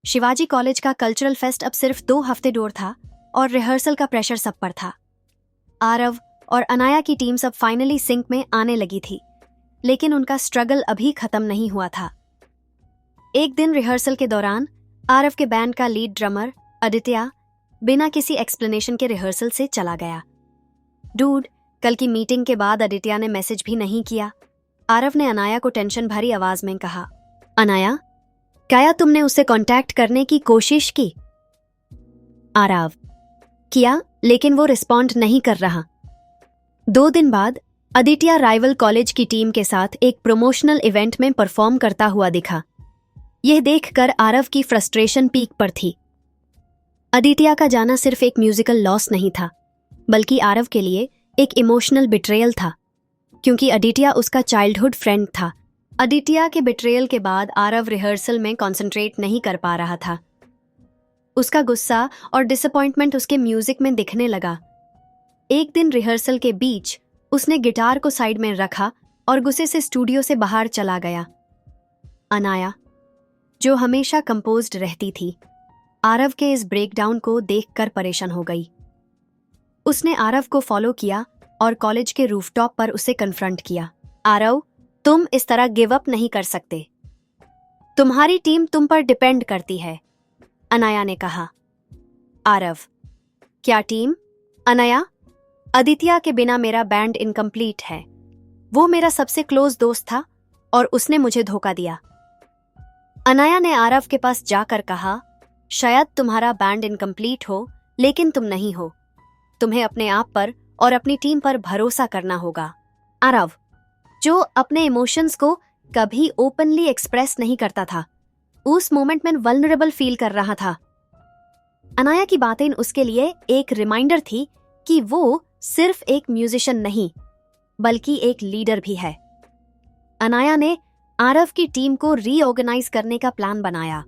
Shivaji college का cultural fest अब सिर्फ 2 हफ्ते दूर था और रिहर्सल का प्रेशर सब पर था। आरव और अनाया की टीम सब फाइनली सिंक में आने लगी थी, लेकिन उनका स्ट्रगल अभी खत्म नहीं हुआ था। एक दिन रिहर्सल के दौरान आरव के बैंड का लीड ड्रमर आदित्य बिना किसी एक्सप्लेनेशन के रिहर्सल से चला गया। डूड, कल की मीटिंग के बाद आदित्य ने मैसेज भी नहीं किया। आरव ने अनाया को टेंशन भरी आवाज में कहा, अनाया, क्या तुमने उससे कांटेक्ट करने की कोशिश की? आरव, किया, लेकिन वो रिस्पॉन्ड नहीं कर रहा। 2 दिन बाद आदित्य राइवल कॉलेज की टीम के साथ एक प्रमोशनल इवेंट में परफॉर्म करता हुआ दिखा। यह देखकर आरव की फ्रस्ट्रेशन पीक पर थी। आदित्य का जाना सिर्फ एक म्यूजिकल लॉस नहीं था, बल्कि आरव के लिए एक इमोशनल बिट्रेयल था, क्योंकि आदित्य उसका चाइल्डहुड फ्रेंड था। आदित्य के बिट्रेयल के बाद आरव रिहर्सल में कंसंट्रेट नहीं कर पा रहा था। उसका गुस्सा और डिसअपॉइंटमेंट उसके म्यूजिक में दिखने लगा। एक दिन रिहर्सल के बीच उसने गिटार को साइड में रखा और गुस्से से स्टूडियो से बाहर चला गया। अनाया, जो हमेशा कंपोज्ड रहती थी, आरव के इस ब्रेकडाउन को देखकर परेशान हो गई। उसने आरव को फॉलो किया और कॉलेज के रूफटॉप पर उसे कन्फ्रंट किया। आरव, तुम इस तरह गिव अप नहीं कर सकते। तुम्हारी टीम तुम पर डिपेंड करती है, अनाया ने कहा। आरव, क्या टीम? अनाया, आदित्य के बिना मेरा बैंड इनकम्प्लीट है। वो मेरा सबसे क्लोज दोस्त था और उसने मुझे धोखा दिया। अनाया ने आरव के पास जाकर कहा, शायद तुम्हारा बैंड इनकम्प्लीट हो, लेकिन तुम नहीं हो। तुम्हें अपने आप पर और अपनी टीम पर भरोसा करना होगा। आरव, जो अपने इमोशंस को कभी ओपनली एक्सप्रेस नहीं करता था, उस मोमेंट में वल्नरेबल फील कर रहा था। अनाया की बातें उसके लिए एक रिमाइंडर थी कि वो सिर्फ एक म्यूजिशियन नहीं, बल्कि एक लीडर भी है। अनाया ने आरव की टीम को रीऑर्गेनाइज करने का प्लान बनाया।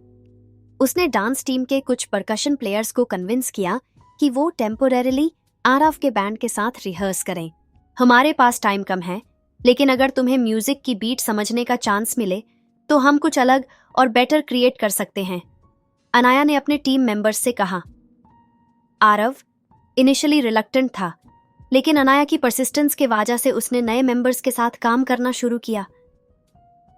उसने डांस टीम के कुछ परकशन प्लेयर्स को कन्विंस किया कि वो टेम्पोरेरीली आरव के बैंड के साथ रिहर्स करें। हमारे पास टाइम कम है, लेकिन अगर तुम्हें म्यूजिक की बीट समझने का चांस मिले तो हम कुछ अलग और बेटर क्रिएट कर सकते हैं, अनाया ने अपने टीम मेंबर्स से कहा। आरव इनिशियली रिलक्टेंट था, लेकिन अनाया की परसिस्टेंस के वजह से उसने नए मेंबर्स के साथ काम करना शुरू किया।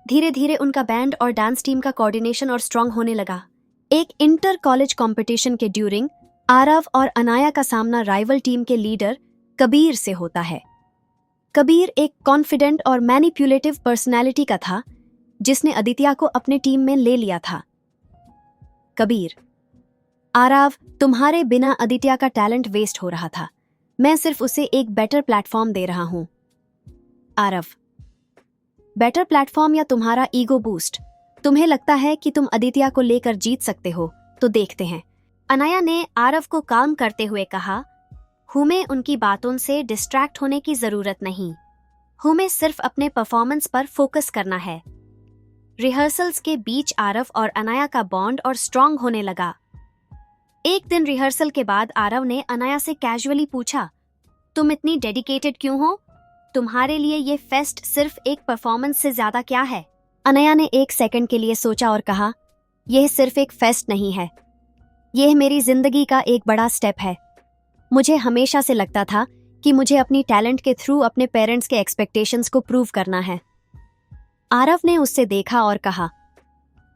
धीरे धीरे उनका बैंड और डांस टीम का कोऑर्डिनेशन और स्ट्रांग होने लगा। एक इंटर कॉलेज कंपटीशन के ड्यूरिंग आरव और अनाया का सामना राइवल टीम के लीडर कबीर से होता है। कबीर एक कॉन्फिडेंट और मैनिपुलेटिव पर्सनैलिटी का था, जिसने आदित्य को अपने टीम में ले लिया था। कबीर, आरव, तुम्हारे बिना आदित्य का टैलेंट वेस्ट हो रहा था। मैं सिर्फ उसे एक बेटर प्लेटफॉर्म दे रहा हूं। आरव, बेटर प्लेटफॉर्म या तुम्हारा ईगो बूस्ट? तुम्हें लगता है कि तुम आदित्य को लेकर जीत सकते हो, तो देखते हैं। अनाया ने आरव को काम करते हुए कहा, हमें उनकी बातों से डिस्ट्रैक्ट होने की जरूरत नहीं। हमें सिर्फ अपने परफॉर्मेंस पर फोकस करना है। रिहर्सल्स के बीच आरव और अनाया का बॉन्ड और स्ट्रांग होने लगा। एक दिन रिहर्सल के बाद आरव ने अनाया से कैजुअली पूछा, तुम इतनी डेडिकेटेड क्यों हो? तुम्हारे लिए ये फेस्ट सिर्फ एक परफॉर्मेंस से ज्यादा क्या है? अनाया ने एक सेकंड के लिए सोचा और कहा, यह सिर्फ एक फेस्ट नहीं है, यह मेरी जिंदगी का एक बड़ा स्टेप है। मुझे हमेशा से लगता था कि मुझे अपनी टैलेंट के थ्रू अपने पेरेंट्स के एक्सपेक्टेशंस को प्रूव करना है। आरव ने उससे देखा और कहा,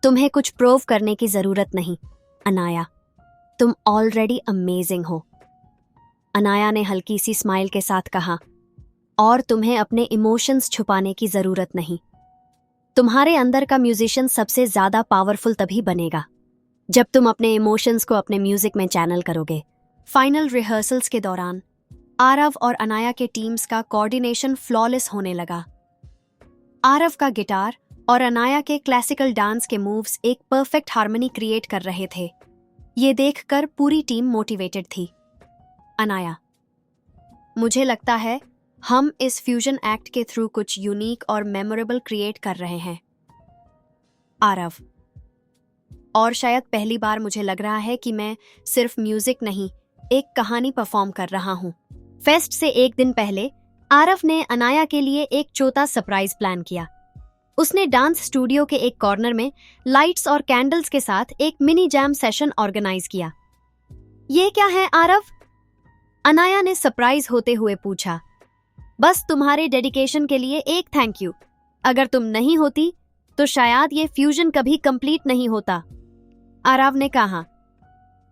तुम्हें कुछ प्रूव करने की जरूरत नहीं अनाया, तुम ऑलरेडी अमेजिंग हो। अनाया ने हल्की सी स्माइल के साथ कहा, और तुम्हें अपने इमोशंस छुपाने की जरूरत नहीं। तुम्हारे अंदर का म्यूजिशियन सबसे ज्यादा पावरफुल तभी बनेगा जब तुम अपने इमोशंस को अपने म्यूजिक में चैनल करोगे। फाइनल रिहर्सल्स के दौरान आरव और अनाया के टीम्स का कोऑर्डिनेशन फ्लॉलेस होने लगा। आरव का गिटार और अनाया के क्लासिकल डांस के मूव्स एक परफेक्ट हार्मनी क्रिएट कर रहे थे। ये देखकर पूरी टीम मोटिवेटेड थी। अनाया, मुझे लगता है हम इस फ्यूजन एक्ट के थ्रू कुछ यूनिक और मेमोरेबल क्रिएट कर रहे हैं। आरव, और शायद पहली बार मुझे लग रहा है कि मैं सिर्फ म्यूजिक नहीं, एक कहानी परफॉर्म कर रहा हूं। फेस्ट से एक दिन पहले आरव ने अनाया के लिए एक छोटा सरप्राइज प्लान किया। उसने डांस स्टूडियो के एक कॉर्नर में लाइट्स और कैंडल्स के साथ एक मिनी जैम सेशन ऑर्गेनाइज किया। ये क्या है आरव? अनाया ने सरप्राइज होते हुए पूछा। बस तुम्हारे डेडिकेशन के लिए एक थैंक यू। अगर तुम नहीं होती तो शायद ये फ्यूजन कभी कंप्लीट नहीं होता, आरव ने कहा।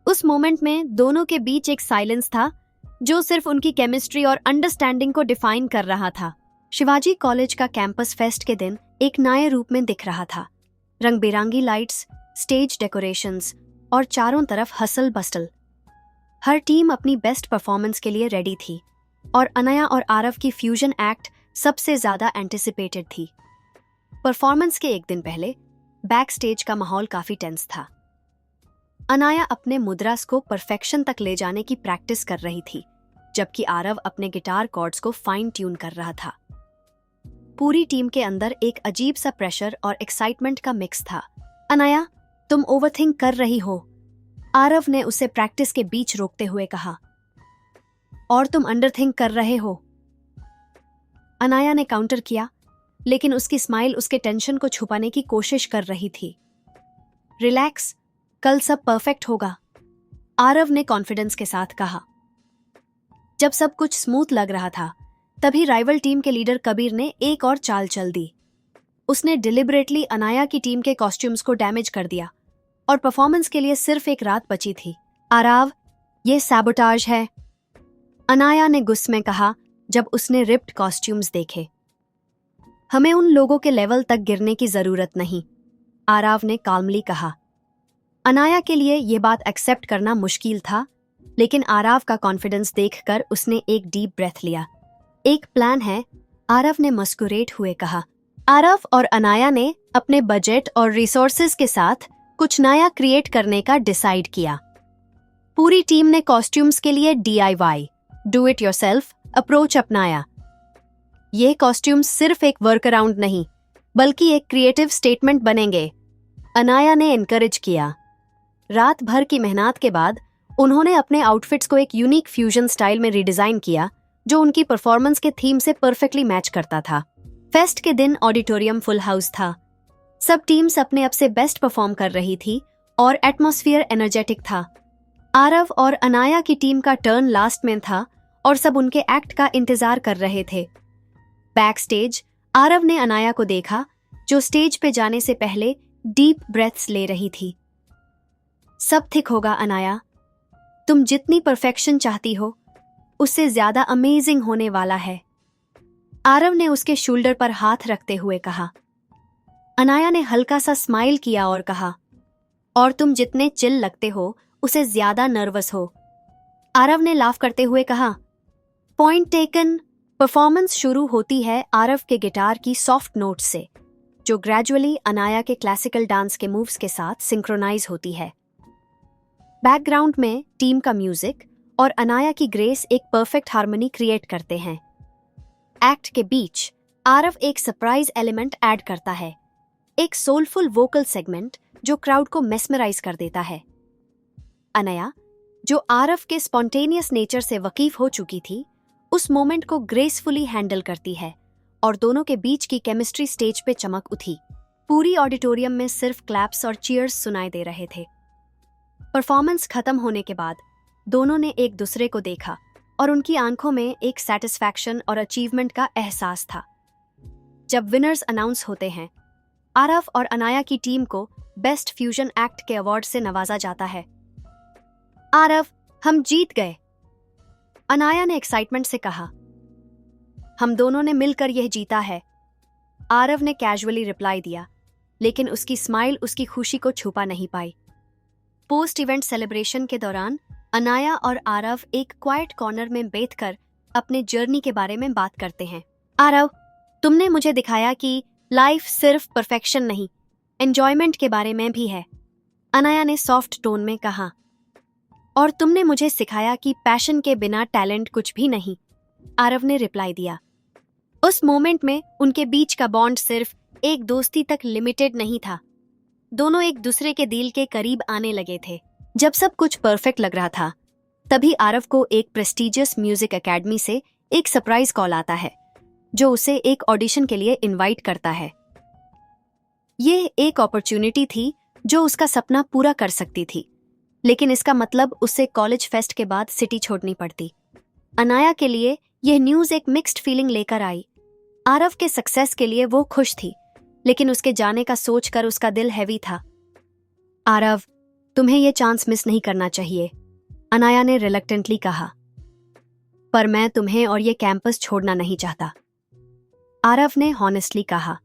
उस मोमेंट में दोनों के बीच एक साइलेंस था जो सिर्फ उनकी केमिस्ट्री और अंडरस्टैंडिंग को डिफाइन कर रहा था। शिवाजी कॉलेज का कैंपस फेस्ट के दिन एक नए रूप में दिख रहा था। रंग बिरंगी लाइट्स, स्टेज डेकोरेशंस और चारों तरफ हसल बस्टल। हर टीम अपनी बेस्ट परफॉर्मेंस के लिए रेडी थी और अनाया और आरव की फ्यूजन एक्ट सबसे ज्यादा एंटिसिपेटेड थी। परफॉर्मेंस के एक दिन पहले बैक स्टेज का माहौल काफी टेंस था। अनाया अपने मुद्रास को परफेक्शन तक ले जाने की प्रैक्टिस कर रही थी, जबकि आरव अपने गिटार कॉर्ड्स को फाइन ट्यून कर रहा था। पूरी टीम के अंदर एक अजीब सा प्रेशर और एक्साइटमेंट का मिक्स था। अनाया, तुम ओवरथिंक कर रही हो, आरव ने उसे प्रैक्टिस के बीच रोकते हुए कहा। और तुम अंडरथिंक कर रहे हो, अनाया ने काउंटर किया, लेकिन उसकी स्माइल उसके टेंशन को छुपाने की कोशिश कर रही थी। रिलैक्स, कल सब परफेक्ट होगा, आरव ने कॉन्फिडेंस के साथ कहा। जब सब कुछ स्मूथ लग रहा था, तभी राइवल टीम के लीडर कबीर ने एक और चाल चल दी। उसने डिलिबरेटली अनाया की टीम के कॉस्ट्यूम्स को डैमेज कर दिया और परफॉर्मेंस के लिए सिर्फ एक रात बची थी। आरव, ये सैबोटाज है, अनाया ने गुस्से में कहा जब उसने रिप्ड कॉस्ट्यूम्स देखे। हमें उन लोगों के लेवल तक गिरने की जरूरत नहीं, आरव ने काल्मली कहा। अनाया के लिए ये बात एक्सेप्ट करना मुश्किल था, लेकिन आरव का कॉन्फिडेंस देखकर उसने एक डीप ब्रेथ लिया। एक प्लान है, आरव ने मस्कुरेट हुए कहा। आरव और अनाया ने अपने बजट और रिसोर्सेज के साथ कुछ नया क्रिएट करने का डिसाइड किया। पूरी टीम ने कॉस्ट्यूम्स के लिए DIY do it yourself approach अपनाया। ये कॉस्ट्यूम्स सिर्फ एक वर्क अराउंड नहीं, बल्कि एक क्रिएटिव स्टेटमेंट बनेंगे, अनाया ने एनकरेज किया। रात भर की मेहनत के बाद उन्होंने अपने आउटफिट्स को एक यूनिक फ्यूजन स्टाइल में रिडिजाइन किया, जो उनकी परफॉर्मेंस के थीम से परफेक्टली मैच करता था। फेस्ट के दिन ऑडिटोरियम फुल हाउस था। सब टीम्स अपने आप से बेस्ट परफॉर्म कर रही थी और एटमॉस्फेयर एनर्जेटिक था। आरव और अनाया की टीम का टर्न लास्ट में था और सब उनके एक्ट का इंतजार कर रहे थे। बैक स्टेज आरव ने अनाया को देखा, जो स्टेज पे जाने से पहले डीप ब्रेथ्स ले रही थी। सब ठीक होगा अनाया, तुम जितनी परफेक्शन चाहती हो उससे ज्यादा अमेजिंग होने वाला है, आरव ने उसके शोल्डर पर हाथ रखते हुए कहा। अनाया ने हल्का सा स्माइल किया और कहा, और तुम जितने चिल लगते हो उसे ज्यादा नर्वस हो, आरव ने लाफ करते हुए कहा। Point taken. परफॉर्मेंस शुरू होती है आरव के गिटार की सॉफ्ट नोट्स से, जो ग्रेजुअली अनाया के क्लासिकल डांस के मूव्स के साथ सिंक्रोनाइज होती है। बैकग्राउंड में टीम का म्यूजिक और अनाया की ग्रेस एक परफेक्ट हार्मनी क्रिएट करते हैं। एक्ट के बीच आरव एक सरप्राइज एलिमेंट ऐड करता है, एक सोलफुल वोकल सेगमेंट जो क्राउड को मेस्मराइज कर देता है। अनाया, जो आरव के स्पॉन्टेनियस नेचर से वकीफ हो चुकी थी, उस मोमेंट को ग्रेसफुली हैंडल करती है और दोनों के बीच की केमिस्ट्री स्टेज पे चमक उठी। पूरी ऑडिटोरियम में सिर्फ क्लैप्स और चीयर्स सुनाई दे रहे थे। परफॉर्मेंस खत्म होने के बाद दोनों ने एक दूसरे को देखा और उनकी आंखों में एक सैटिस्फैक्शन और अचीवमेंट का एहसास था। जब विनर्स अनाउंस होते हैं, आरव और अनाया की टीम को बेस्ट फ्यूजन एक्ट के अवार्ड से नवाजा जाता है। आरव, हम जीत गए, अनाया ने एक्साइटमेंट से कहा। हम दोनों ने मिलकर यह जीता है, आरव ने कैजुअली रिप्लाई दिया, लेकिन उसकी स्माइल उसकी खुशी को छुपा नहीं पाई। पोस्ट इवेंट सेलिब्रेशन के दौरान अनाया और आरव एक क्वाइट कॉर्नर में बैठकर अपने जर्नी के बारे में बात करते हैं। आरव, तुमने मुझे दिखाया कि लाइफ सिर्फ परफेक्शन नहीं, एंजॉयमेंट के बारे में भी है, अनाया ने सॉफ्ट टोन में कहा। और तुमने मुझे सिखाया कि पैशन के बिना टैलेंट कुछ भी नहीं, आरव ने रिप्लाई दिया। उस मोमेंट में उनके बीच का बॉन्ड सिर्फ एक दोस्ती तक लिमिटेड नहीं था, दोनों एक दूसरे के दिल के करीब आने लगे थे। जब सब कुछ परफेक्ट लग रहा था, तभी आरव को एक प्रेस्टीजियस म्यूजिक एकेडमी से एक सरप्राइज कॉल आता है, जो उसे एक ऑडिशन के लिए इनवाइट करता है। ये एक अपॉर्चुनिटी थी जो उसका सपना पूरा कर सकती थी, लेकिन इसका मतलब उसे कॉलेज फेस्ट के बाद सिटी छोड़नी पड़ती। अनाया के लिए यह न्यूज़ एक मिक्स्ड फीलिंग लेकर आई। आरव के सक्सेस के लिए वो खुश थी, लेकिन उसके जाने का सोचकर उसका दिल हैवी था। आरव, तुम्हें यह चांस मिस नहीं करना चाहिए, अनाया ने रिलक्टेंटली कहा। पर मैं तुम्हें और ये कैंपस छोड़ना नहीं चाहता, आरव ने हॉनेस्टली कहा।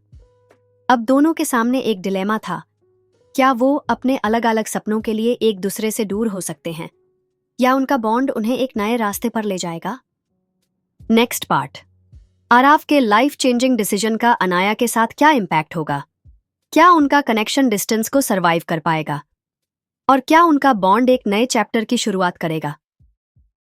अब दोनों के सामने एक डिलेमा था। क्या वो अपने अलग अलग सपनों के लिए एक दूसरे से दूर हो सकते हैं, या उनका बॉन्ड उन्हें एक नए रास्ते पर ले जाएगा? नेक्स्ट पार्ट, आरव के लाइफ चेंजिंग डिसीजन का अनाया के साथ क्या इम्पैक्ट होगा? क्या उनका कनेक्शन डिस्टेंस को सर्वाइव कर पाएगा? और क्या उनका बॉन्ड एक नए चैप्टर की शुरुआत करेगा?